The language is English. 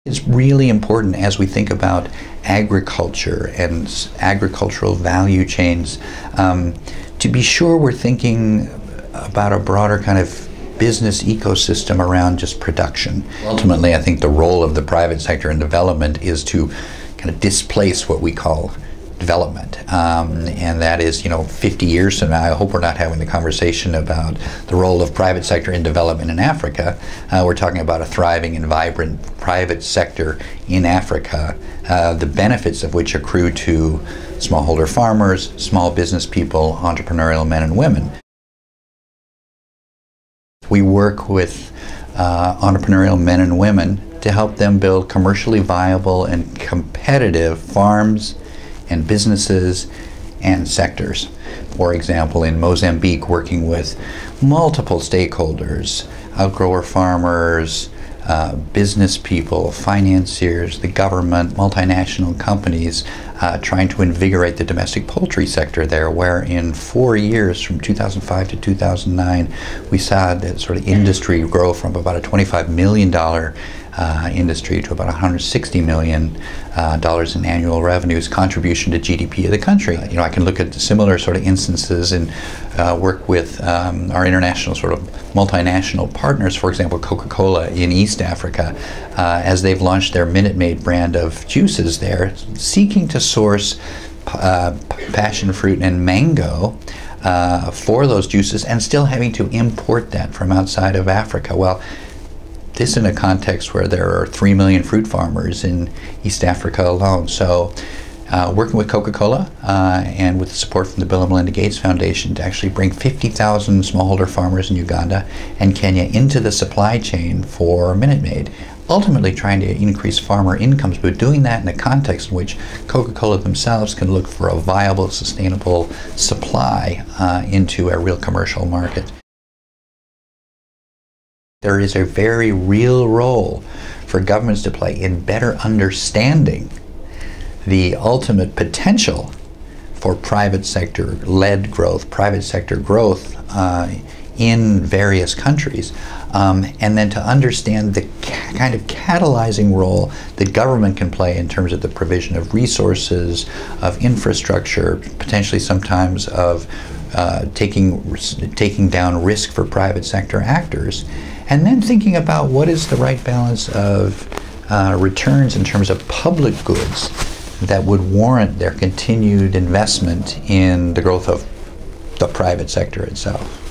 It's really important as we think about agriculture and agricultural value chains to be sure we're thinking about a broader kind of business ecosystem around just production. Ultimately, I think the role of the private sector in development is to kind of displace what we call development, and that is, 50 years from now, I hope we're not having the conversation about the role of private sector in development in Africa. We're talking about a thriving and vibrant private sector in Africa, the benefits of which accrue to smallholder farmers, small business people, entrepreneurial men and women. We work with entrepreneurial men and women to help them build commercially viable and competitive farms and businesses and sectors. For example, in Mozambique, working with multiple stakeholders, outgrower farmers, business people, financiers, the government, multinational companies, trying to invigorate the domestic poultry sector there, where in 4 years, from 2005 to 2009, we saw that sort of industry grow from about a $25 million industry to about $160 million in annual revenues, contribution to GDP of the country. I can look at similar sort of instances and work with our international sort of multinational partners, for example, Coca-Cola in East Africa, as they've launched their Minute Maid brand of juices there, seeking to source passion fruit and mango for those juices and still having to import that from outside of Africa. Well, this in a context where there are 3 million fruit farmers in East Africa alone. So working with Coca-Cola and with the support from the Bill and Melinda Gates Foundation to actually bring 50,000 smallholder farmers in Uganda and Kenya into the supply chain for Minute Maid, ultimately trying to increase farmer incomes, but doing that in a context in which Coca-Cola themselves can look for a viable, sustainable supply into a real commercial market. There is a very real role for governments to play in better understanding the ultimate potential for private sector-led growth, private sector growth in various countries, and then to understand the kind of catalyzing role that government can play in terms of the provision of resources, of infrastructure, potentially sometimes of taking down risk for private sector actors, and then thinking about what is the right balance of returns in terms of public goods that would warrant their continued investment in the growth of the private sector itself.